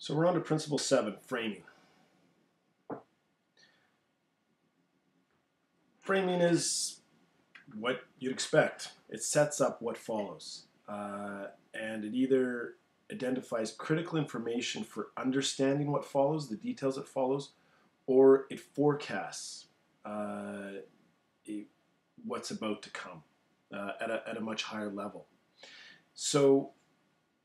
So we're on to Principle 7, Framing. Framing is what you'd expect. It sets up what follows. And it either identifies critical information for understanding what follows, the details it follows, or it forecasts what's about to come at a much higher level. So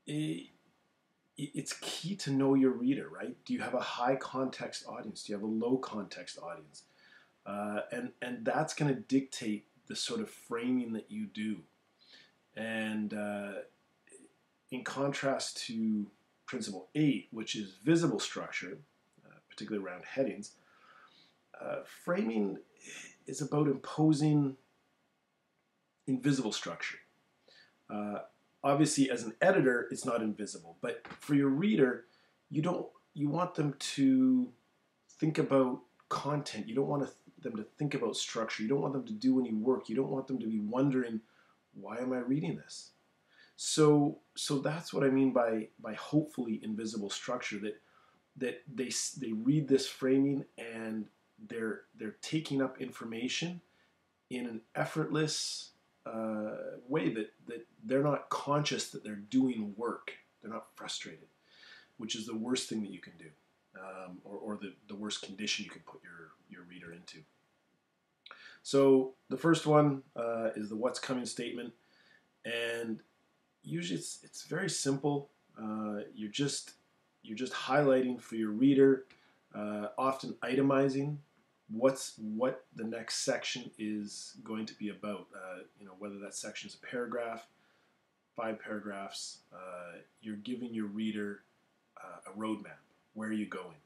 it's key to know your reader, right? Do you have a high context audience? Do you have a low context audience? And that's going to dictate the sort of framing that you do. And in contrast to Principle 8, which is visible structure, particularly around headings, framing is about imposing invisible structure. Obviously, as an editor, it's not invisible, but for your reader, you want them to think about content. You don't want them to think about structure. You don't want them to do any work. You don't want them to be wondering, why am I reading this? So that's what I mean by hopefully invisible structure. That they read this framing and they're taking up information in an effortless way that they're not conscious that they're doing work. They're not frustrated, which is the worst thing that you can do, or the worst condition you can put your reader into. So the first one is the what's coming statement, and usually it's very simple. You're just highlighting for your reader, often itemizing what the next section is going to be about. Whether that section is a paragraph, 5 paragraphs, you're giving your reader a roadmap. Where are you going?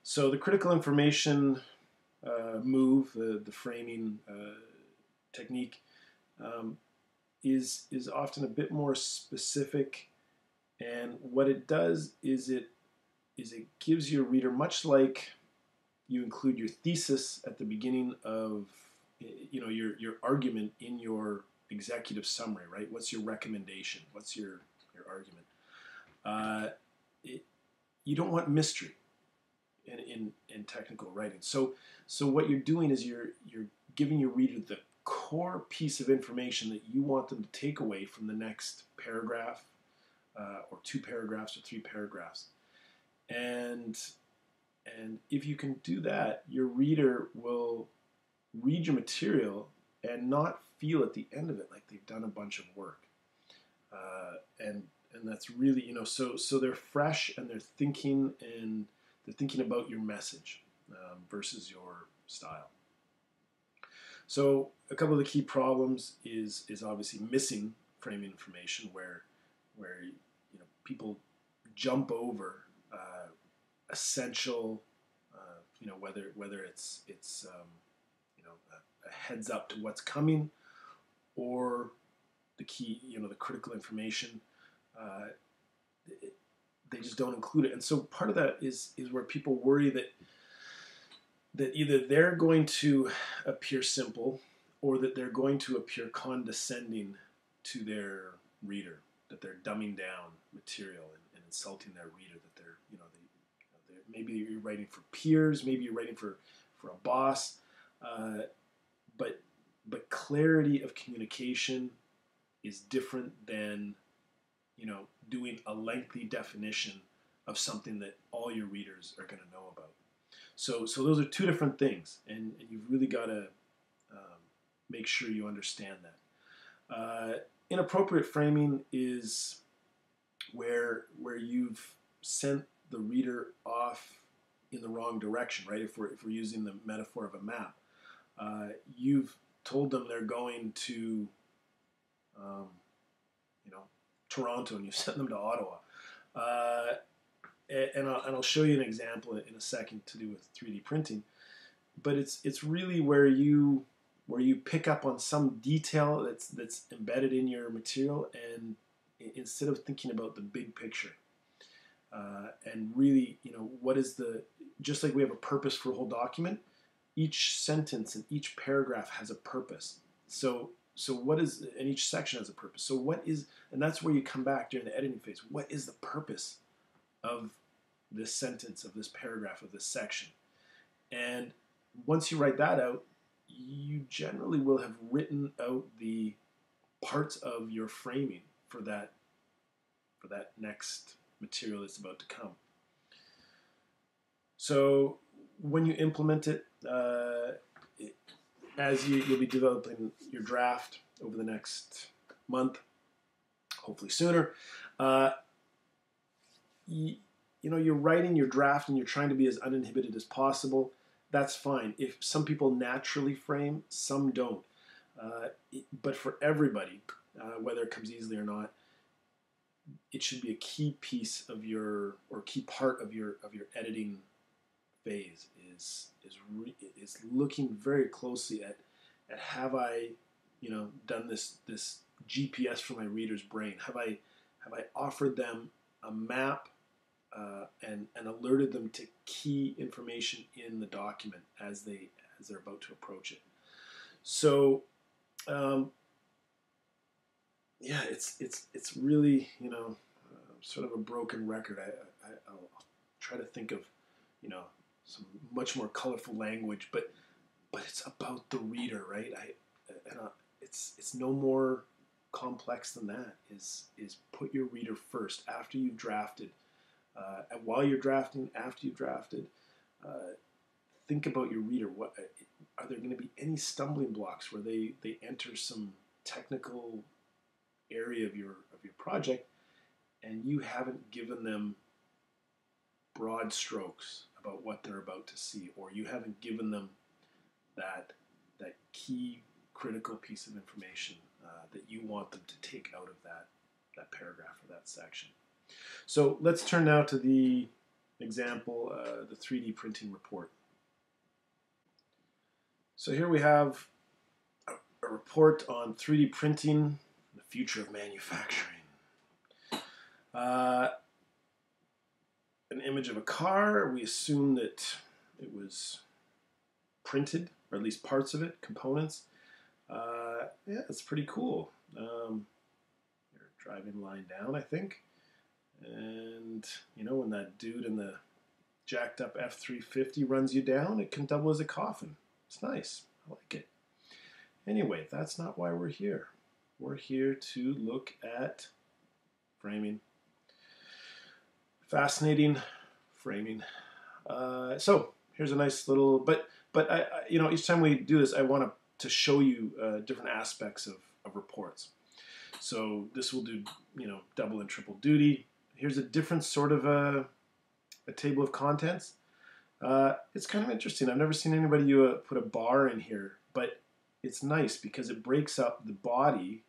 So the critical information move, the framing technique, is often a bit more specific, and what it does is it gives your reader, much like you include your thesis at the beginning of your argument in your executive summary, right? What's your recommendation? What's your argument? You don't want mystery in technical writing. So what you're doing is you're giving your reader the core piece of information that you want them to take away from the next paragraph, or 2 paragraphs or 3 paragraphs. And if you can do that, your reader will read your material and not feel at the end of it like they've done a bunch of work. And that's really, so they're fresh and they're thinking about your message versus your style. So a couple of the key problems is obviously missing framing information, where people jump over essential, whether it's a heads up to what's coming, or the key, the critical information. They just don't include it, and so part of that is where people worry that either they're going to appear simple, or that they're going to appear condescending to their reader, that they're dumbing down material and insulting their reader, that they're maybe you're writing for peers, maybe you're writing for a boss, but clarity of communication is different than doing a lengthy definition of something that all your readers are going to know about. So those are 2 different things, and you've really got to make sure you understand that. Inappropriate framing is where you've sent the reader off in the wrong direction, right? If we're using the metaphor of a map, you've told them they're going to Toronto, and you sent them to Ottawa. And I'll show you an example in a second to do with 3D printing. But it's really where you pick up on some detail that's embedded in your material, and instead of thinking about the big picture, and really, what is just like we have a purpose for a whole document, each sentence and each paragraph has a purpose. So what is, and each section has a purpose. So what is, and that's where you come back during the editing phase. What is the purpose of this sentence, of this paragraph, of this section. And once you write that out, you generally will have written out the parts of your framing for that next material that's about to come. So when you implement it, as you'll be developing your draft over the next month, hopefully sooner, you're writing your draft and you're trying to be as uninhibited as possible. That's fine. If some people naturally frame, some don't. But for everybody, whether it comes easily or not, it should be a key piece of your, or key part of your editing phase is looking very closely at have I, done this GPS for my reader's brain? Have I offered them a map and alerted them to key information in the document as they're about to approach it? So yeah, it's really, sort of a broken record. I'll try to think of, some much more colorful language, but it's about the reader, right? It's no more complex than that. Is put your reader first after you've drafted, and while you're drafting, after you've drafted. Think about your reader. What are there going to be any stumbling blocks where they enter some technical area of your project, and you haven't given them broad strokes about what they're about to see, or you haven't given them that key critical piece of information that you want them to take out of that paragraph or that section. So let's turn now to the example, the 3D printing report. So here we have a report on 3D printing, the future of manufacturing. An image of a car. We assume that it was printed, or at least parts of it, components. Yeah, it's pretty cool. You're driving line down, I think. And, when that dude in the jacked up F-350 runs you down, it can double as a coffin. It's nice. I like it. Anyway, that's not why we're here. We're here to look at framing. Fascinating framing. So here's a nice little, but I each time we do this, I want to show you different aspects of reports. So this will do, double and triple duty. Here's a different sort of a table of contents. It's kind of interesting. I've never seen anybody put a bar in here, but it's nice because it breaks up the body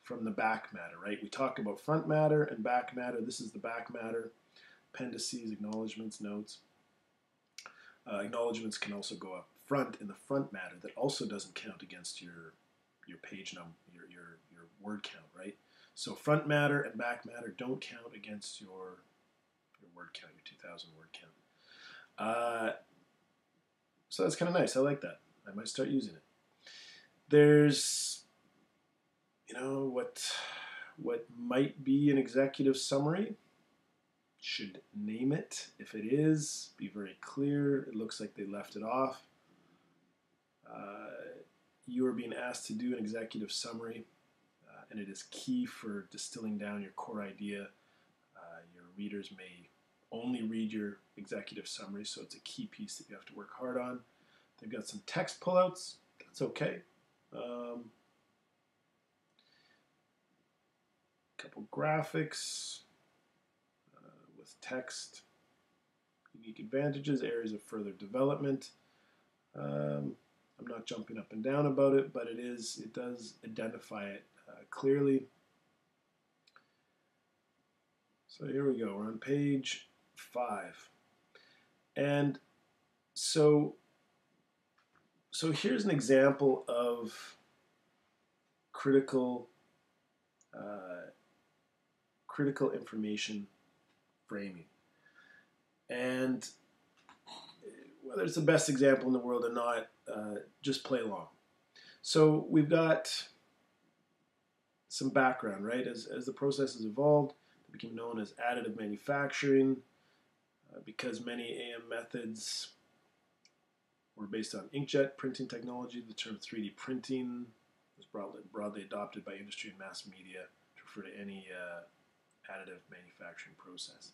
from the back matter, right? We talk about front matter and back matter. This is the back matter. Appendices, acknowledgements, notes. Acknowledgements can also go up front in the front matter. That also doesn't count against your page number, your word count, right? So front matter and back matter don't count against your word count, your 2,000 word count. So that's kind of nice. I like that. I might start using it. There's, what might be an executive summary. Should name it. If it is, be very clear. It looks like they left it off. You are being asked to do an executive summary, and it is key for distilling down your core idea. Your readers may only read your executive summary, so it's a key piece that you have to work hard on. They've got some text pullouts. That's okay. Couple graphics with text. Unique advantages, areas of further development. I'm not jumping up and down about it, but it does identify it clearly. So here we go. We're on page 5, and so here's an example of critical information framing. And whether it's the best example in the world or not, just play along. So we've got some background, right? As the process has evolved, it became known as additive manufacturing. Because many AM methods were based on inkjet printing technology, the term 3D printing was broadly adopted by industry and mass media to refer to any additive manufacturing process.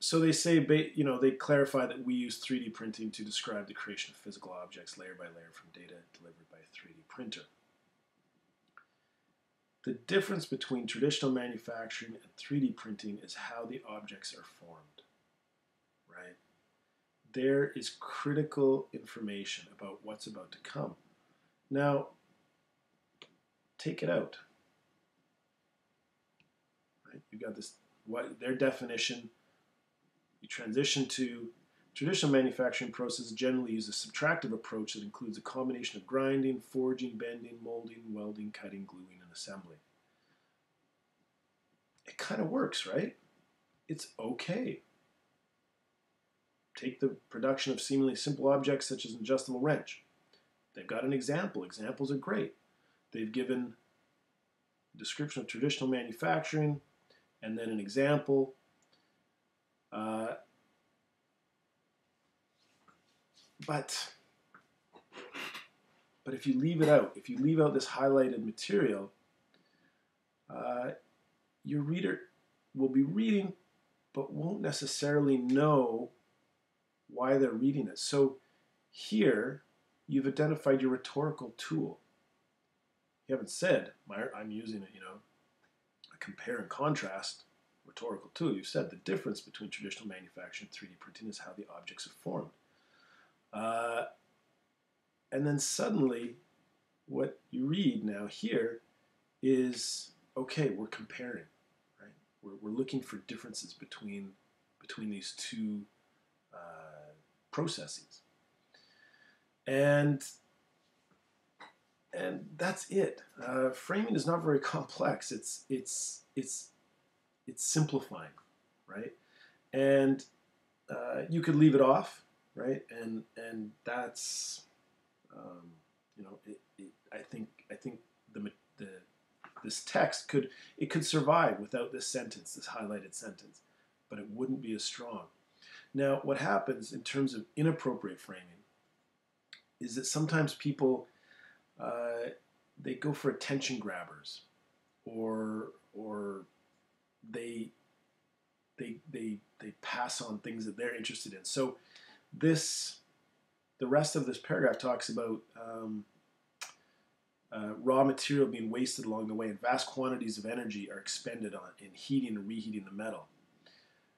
So they say, they clarify that we use 3D printing to describe the creation of physical objects layer by layer from data delivered by a 3D printer. The difference between traditional manufacturing and 3D printing is how the objects are formed, right? There is critical information about what's about to come. Now, take it out, right? You've got this, their definition. You transition to traditional manufacturing processes generally use a subtractive approach that includes a combination of grinding, forging, bending, molding, welding, cutting, gluing, and assembly. It kind of works, right? It's okay. Take the production of seemingly simple objects such as an adjustable wrench. They've got an example. Examples are great. They've given a description of traditional manufacturing and then an example. But if you leave it out, if you leave out this highlighted material, your reader will be reading but won't necessarily know why they're reading it. So here, you've identified your rhetorical tool. You haven't said, I'm using a compare and contrast rhetorical tool. You've said the difference between traditional manufacturing and 3D printing is how the objects are formed. And then suddenly, what you read now here is, okay, we're comparing, right? We're looking for differences between these two processes. And that's it. Framing is not very complex. It's simplifying, right? And you could leave it off, right? And that's I think this text could survive without this sentence, this highlighted sentence, but it wouldn't be as strong. Now, what happens in terms of inappropriate framing is that sometimes people they go for attention grabbers, or they pass on things that they're interested in. So the rest of this paragraph talks about raw material being wasted along the way, and vast quantities of energy are expended in heating and reheating the metal.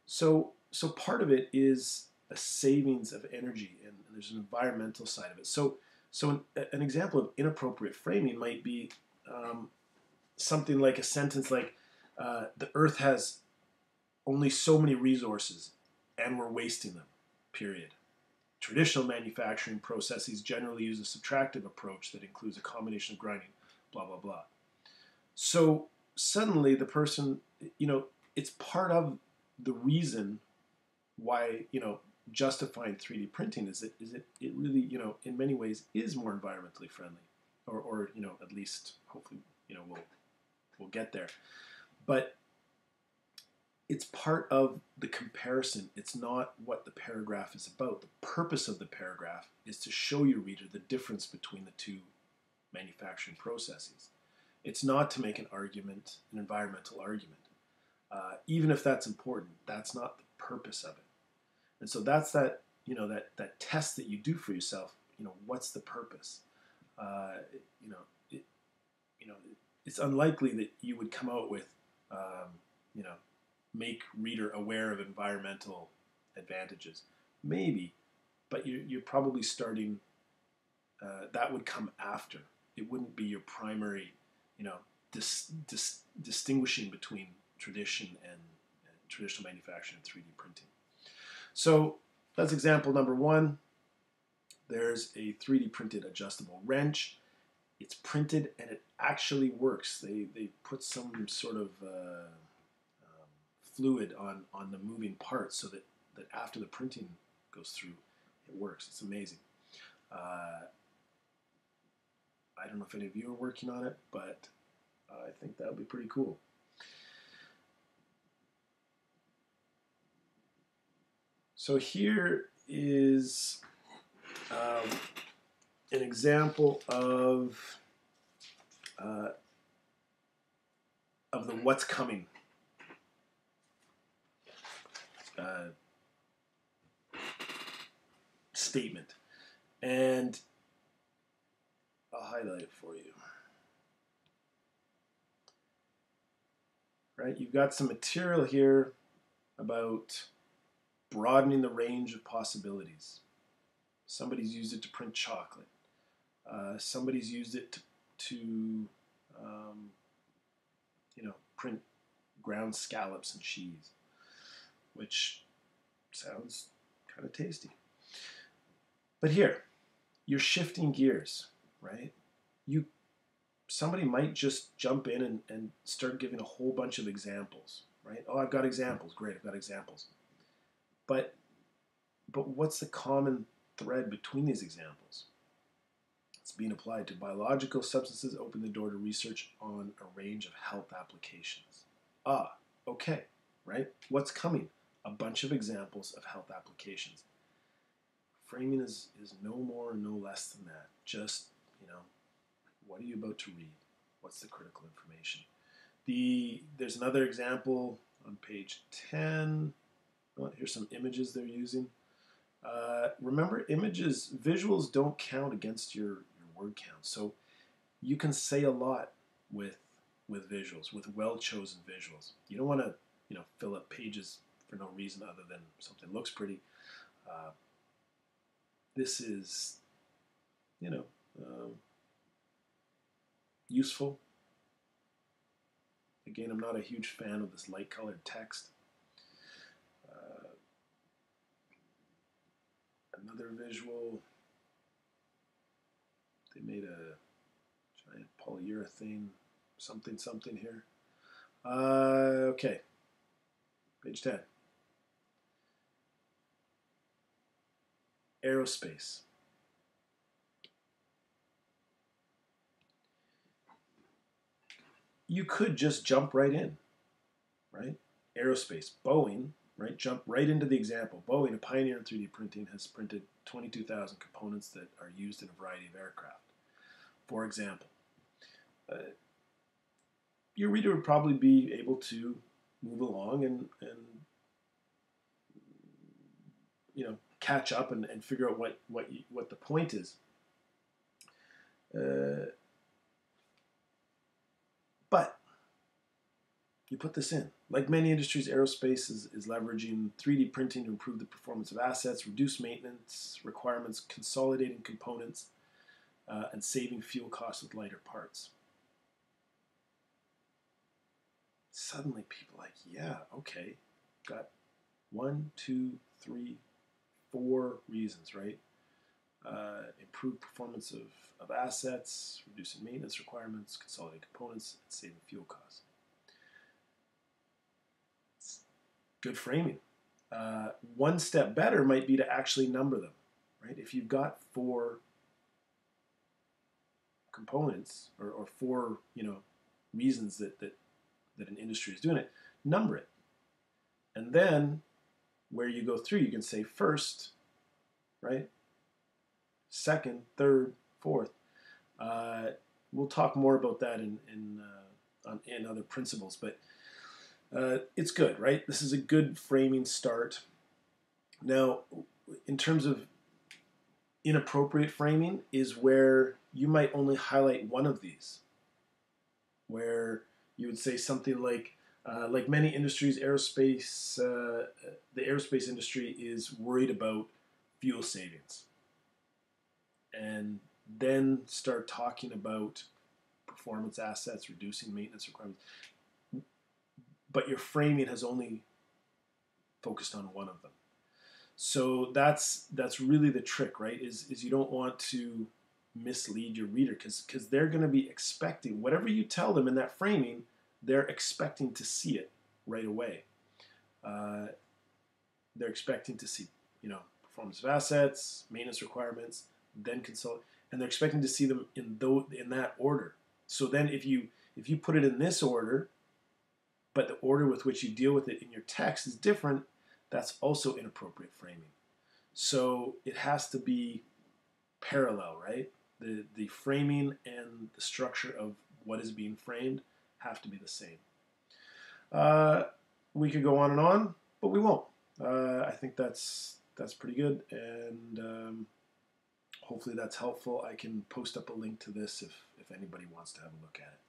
So part of it is a savings of energy, and there's an environmental side of it. So an example of inappropriate framing might be something like a sentence like, the earth has only so many resources and we're wasting them, period. Traditional manufacturing processes generally use a subtractive approach that includes a combination of grinding, blah, blah, blah. So suddenly the person, it's part of the reason why, justifying 3D printing is it really, in many ways is more environmentally friendly, or at least hopefully, we'll get there. But it's part of the comparison. It's not what the paragraph is about. The purpose of the paragraph is to show your reader the difference between the two manufacturing processes. It's not to make an argument, an environmental argument. Even if that's important, that's not the purpose of it. And so that's that test that you do for yourself. What's the purpose? It's unlikely that you would come out with, make reader aware of environmental advantages. Maybe, but you're probably starting, that would come after. It wouldn't be your primary, distinguishing between tradition and traditional manufacturing and 3D printing. So that's example number one. There's a 3D printed adjustable wrench. It's printed and it actually works. They put some sort of fluid on the moving parts so that after the printing goes through, it works. It's amazing. I don't know if any of you are working on it, but I think that would be pretty cool. So here is an example of the what's coming statement, and I'll highlight it for you. Right, you've got some material here about broadening the range of possibilities. Somebody's used it to print chocolate. Somebody's used it to print ground scallops and cheese, which sounds kind of tasty. But here, you're shifting gears, right? Somebody might just jump in and start giving a whole bunch of examples, right? Oh, I've got examples. Great, I've got examples. But what's the common thread between these examples? It's being applied to biological substances, open the door to research on a range of health applications. Ah, okay, right? What's coming? A bunch of examples of health applications. Framing is no more and no less than that. Just, what are you about to read? What's the critical information? There's another example on page 10. Oh, here's some images they're using. Remember, visuals don't count against your word count. So you can say a lot with visuals, with well-chosen visuals. You don't want to, fill up pages for no reason other than something looks pretty. This is, useful. Again, I'm not a huge fan of this light-colored text. Another visual. They made a giant polyurethane something here. Okay, page 10. Aerospace. You could just jump right in, right? Aerospace, Boeing, right? Jump right into the example. Boeing, a pioneer in 3D printing, has printed 22,000 components that are used in a variety of aircraft. For example, your reader would probably be able to move along and catch up and figure out what the point is. But you put this in. Like many industries, aerospace is leveraging 3D printing to improve the performance of assets, reduce maintenance requirements, consolidating components, and saving fuel costs with lighter parts. Suddenly people are like, yeah, okay, got 1, 2, 3, 4 reasons, right? Improve performance of assets, reducing maintenance requirements, consolidating components, and saving fuel costs. It's good framing. One step better might be to actually number them, right? If you've got 4 components or 4, reasons that an industry is doing it, number it. And then where you go through, you can say first, right? Second, third, fourth. We'll talk more about that in other principles, but it's good, right? This is a good framing start. Now, in terms of inappropriate framing is where you might only highlight one of these, where you would say something like many industries, aerospace, the aerospace industry is worried about fuel savings. And then start talking about performance assets, reducing maintenance requirements. But your framing has only focused on one of them. So that's really the trick, right? Is you don't want to mislead your reader because they're going to be expecting whatever you tell them in that framing, they're expecting to see it right away. They're expecting to see, performance of assets, maintenance requirements, then consult, and they're expecting to see them in that order. So then if you put it in this order, but the order with which you deal with it in your text is different, that's also inappropriate framing. So it has to be parallel, right? The framing and the structure of what is being framed have to be the same. We could go on, but we won't. I think that's pretty good, and hopefully that's helpful. I can post up a link to this if anybody wants to have a look at it.